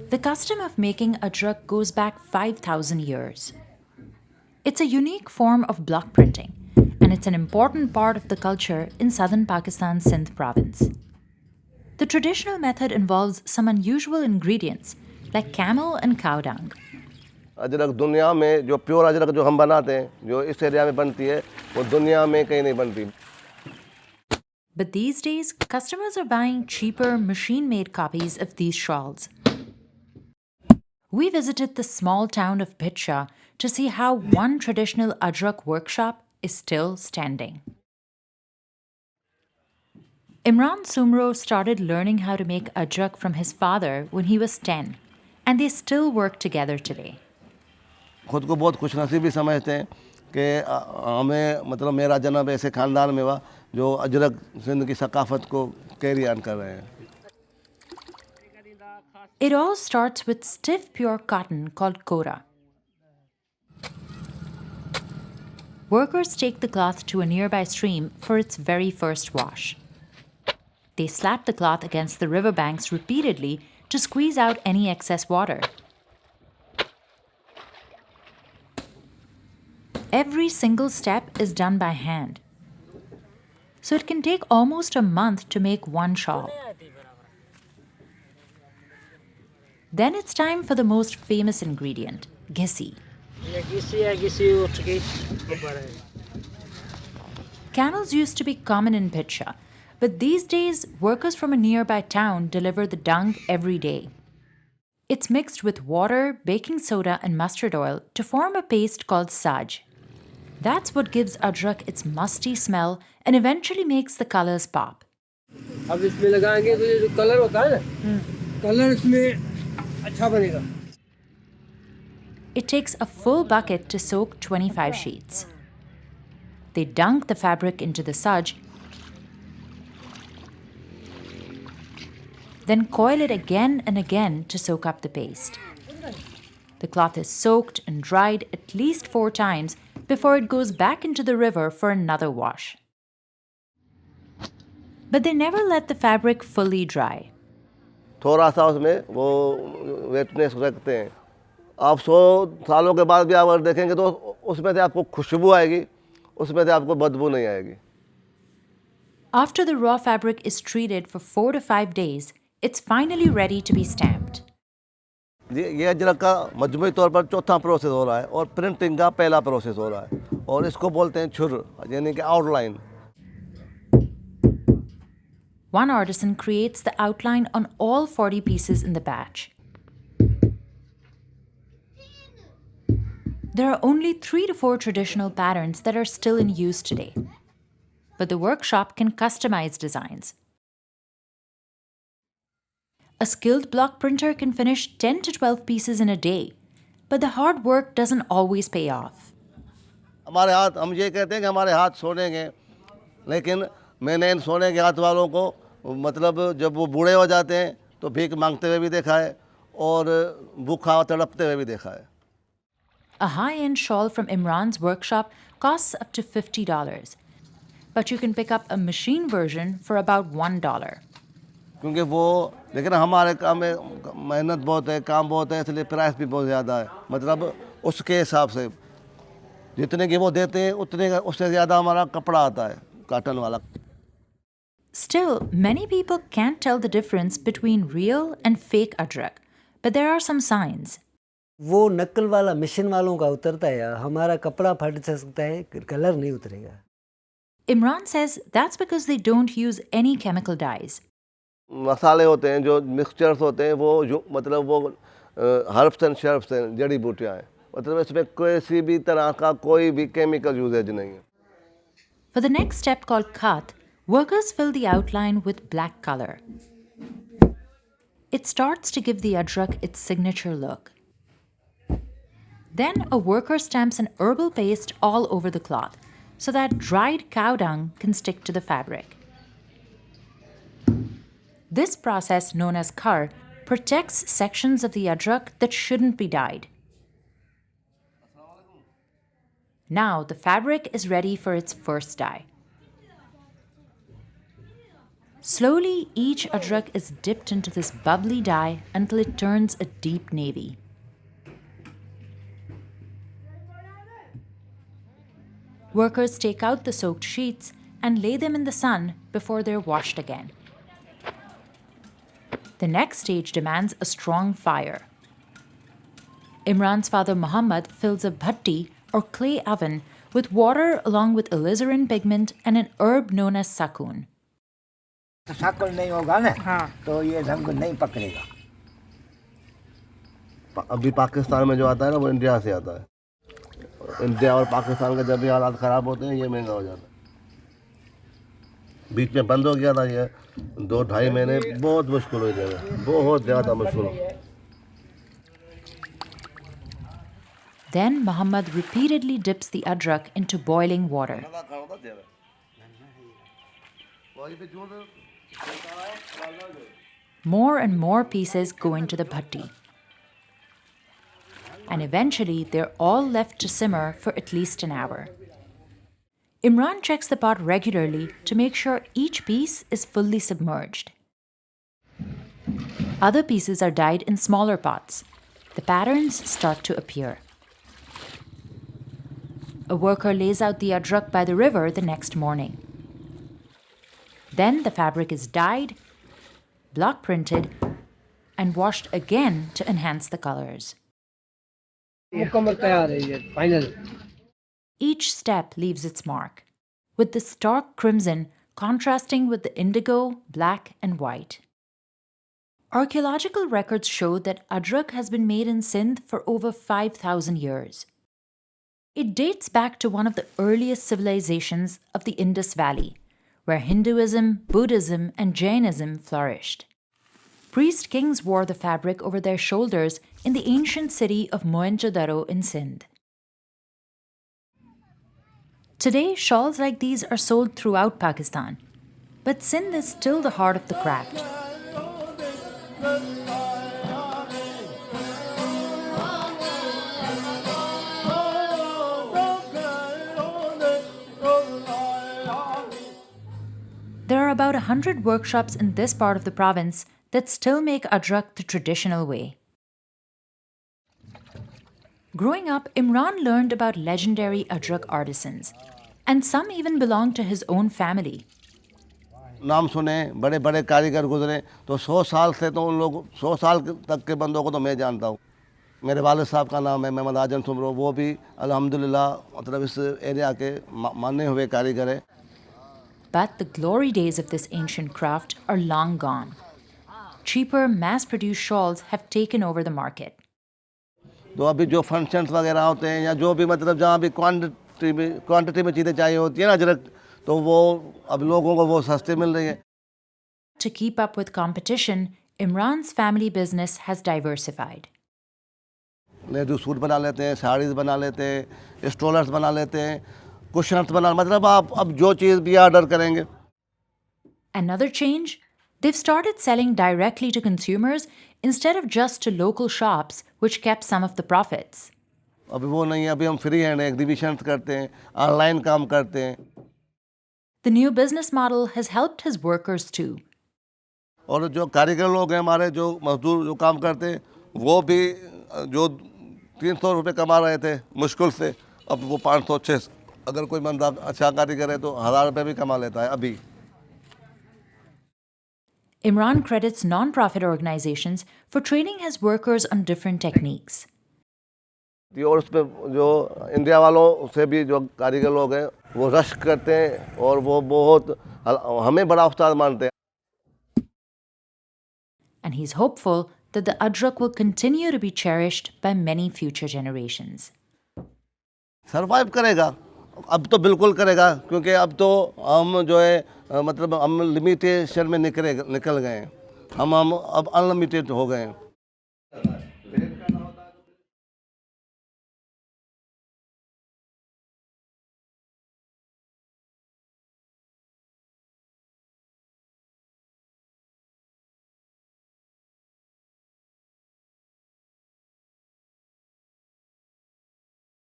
The custom of making ajrak goes back 5,000 years. It's a unique form of block printing, and it's an important part of the culture in southern Pakistan's Sindh province. The traditional method involves some unusual ingredients like camel and cow dung. Ajrak दुनिया में जो pure Ajrak जो हम बनाते हैं जो इस area में बनती है वो दुनिया में कहीं नहीं बनती. But these days, customers are buying cheaper, machine-made copies of these shawls. We visited the small town of Bhitsha to see how one traditional ajrak workshop is still standing. Imran Sumro started learning how to make ajrak from his father when he was 10, and they still work together today. खुद को बहुत खुशनसीबी समझते हैं कि हमें मतलब मेरा जन्म ऐसे ख़ानदान में हुआ जो अजरक सिंध की सकाफ़त को कैरी ऑन कर रहे हैं. It all starts with stiff pure cotton called kora. Workers take the cloth to a nearby stream for its very first wash. They slap the cloth against the riverbanks repeatedly to squeeze out any excess water. Every single step is done by hand. So it can take almost a month to make one shawl. Then it's time for the most famous ingredient, gisi. Camels used to be common in Bhitsha, but these days workers from a nearby town deliver the dung every day. It's mixed with water, baking soda, and mustard oil to form a paste called saj. That's what gives ajrak its musty smell and eventually makes the colors pop. अब इसमें लगाएंगे तो ये जो colour होता है ना colour इसमें अच्छा बनेगा. It takes a full bucket to soak 25 sheets. They dunk the fabric into the saj, then coil it again and again to soak up the paste. The cloth is soaked and dried at least 4 times before it goes back into the river for another wash. But they never let the fabric fully dry. थोड़ा सा उसमें वो वेटनेस रखते हैं. आप 100 सालों के बाद भी आप अगर देखेंगे तो उसमें से आपको खुशबू आएगी, उसमें से आपको बदबू नहीं आएगी. After the raw fabric is treated for 4 to 5 days, it's finally ready to be stamped. ये अजरक का मजमूई तौर पर चौथा प्रोसेस हो रहा है और प्रिंटिंग का पहला प्रोसेस हो रहा है और इसको बोलते हैं छुर यानी कि outline. One artisan creates the outline on all 40 pieces in the batch. There are only 3 to 4 traditional patterns that are still in use today, but the workshop can customize designs. A skilled block printer can finish 10 to 12 pieces in a day, but the hard work doesn't always pay off. हमारे हाथ हम ये कहते हैं कि हमारे हाथ सोने के, लेकिन मैंने इन सोने के हाथ वालों को मतलब जब वो बूढ़े हो जाते हैं तो भीख मांगते हुए भी देखा है और भूखा तड़पते हुए भी देखा है. A high-end shawl from Imran's workshop costs up to $50, but you can pick up a machine version for about $1. क्योंकि वो लेकिन हमारे काम में मेहनत बहुत है, काम बहुत है, इसलिए प्राइस भी बहुत ज़्यादा है. मतलब उसके हिसाब से जितने की वो देते हैं उतने का उससे ज़्यादा हमारा कपड़ा आता है कॉटन वाला. Still, many people can't tell the difference between real and fake ajrak, but there are some signs. वो नकल वाला मिशन वालों का उतरता है, हमारा कपड़ा फट सकता है, कलर नहीं उतरेगा. Imran says that's because they don't use any chemical dyes. मसाले होते हैं जो मिक्सचर्स होते हैं वो जो मतलब वो हर्ब्स एंड शर्ब्स हैं, जड़ी बूटियाँ हैं. मतलब इसमें किसी भी तरह का कोई भी केमिकल यूजेज नहीं है. For the next step called khat, workers fill the outline with black color. It starts to give the ajrak its signature look. Then a worker stamps an herbal paste all over the cloth so that dried cow dung can stick to the fabric. This process, known as khar, protects sections of the ajrak that shouldn't be dyed. Now the fabric is ready for its first dye. Slowly, each adrak is dipped into this bubbly dye until it turns a deep navy. Workers take out the soaked sheets and lay them in the sun before they're washed again. The next stage demands a strong fire. Imran's father Muhammad fills a bhatti or clay oven with water along with alizarin pigment and an herb known as sakun. साकल नहीं होगा ना तो ये ढंग नहीं पकड़ेगा. अभी पाकिस्तान में जो आता है ना वो इंडिया से आता है. इंडिया और पाकिस्तान का जब भी हालात ख़राब होते हैं ये महंगा हो जाता है. बीच में बंद हो गया था ये 2-2.5 महीने बहुत मुश्किल हो जाएगा, बहुत ज़्यादा मुश्किल. Then Muhammad repeatedly dips the adrak into boiling water. More and more pieces go into the bhatti. And eventually they're all left to simmer for at least an hour. Imran checks the pot regularly to make sure each piece is fully submerged. Other pieces are dyed in smaller pots. The patterns start to appear. A worker lays out the adrak by the river the next morning. Then the fabric is dyed, block printed, and washed again to enhance the colors. Each step leaves its mark, with the stark crimson contrasting with the indigo, black, and white. Archaeological records show that adrak has been made in Sindh for over 5,000 years. It dates back to one of the earliest civilizations of the Indus Valley, where Hinduism, Buddhism, and Jainism flourished. Priest kings wore the fabric over their shoulders in the ancient city of Mohenjo-daro in Sindh. Today, shawls like these are sold throughout Pakistan, but Sindh is still the heart of the craft. There are about 100 workshops in this part of the province that still make adrak the traditional way. Growing up, Imran learned about legendary adrak artisans, and some even belonged to his own family. नाम सुने, बड़े बड़े कारीगर गुजरे, तो 100 साल से तो उन लोग 100 साल तक के बंदों को तो मैं जानता हूँ. मेरे वालिद साहब का नाम है मोहम्मद आजम सुमरो, वो भी अल्हम्दुलिल्लाह मतलब इस एरिया के माने हुए कारीगर है. But the glory days of this ancient craft are long gone. Cheaper, mass-produced shawls have taken over the market. तो अभी जो फंक्शंस वगैरह होते हैं या जो भी मतलब जहाँ भी क्वांटिटी में चीज़ें चाहिए होती है ना अजरक, तो वो अब लोगों को वो सस्ते मिल रही है. To keep up with competition, Imran's family business has diversified. Ladies suit बना लेते हैं, साड़ीज़ बना लेते हैं, स्टोलर्स बना लेते हैं, कुशन्स बना, मतलब आप अब जो चीज़ भी ऑर्डर करेंगे. Another change? They've started selling directly to consumers instead of just to local shops, which kept some of the profits. अभी वो नहीं है, अभी हम फ्री हैंड एग्जीबिशंस करते हैं, ऑनलाइन काम करते हैं. The new business model has helped his workers too. और जो कारीगर लोग हैं हमारे, जो मजदूर जो काम करते हैं, वो भी जो 300 रुपये कमा रहे थे मुश्किल से, अब वो 500-600, अगर कोई बंदा अच्छा कारीगर है तो 1000 रुपये भी कमा लेता है अभी. Imran credits non-profit organizations for training his workers on different techniques. और उस पर जो इंडिया वालों से भी जो कारीगर लोग हैं वो रश करते हैं और वो बहुत हमें बड़ा उस्ताद मानते हैं. And he's hopeful that the adrak will continue to be cherished by many future generations. Survive करेगा, अब तो बिल्कुल करेगा, क्योंकि अब तो हम जो है मतलब हम लिमिटेशन में निकल गए हैं, हम अब अनलिमिटेड हो गए हैं.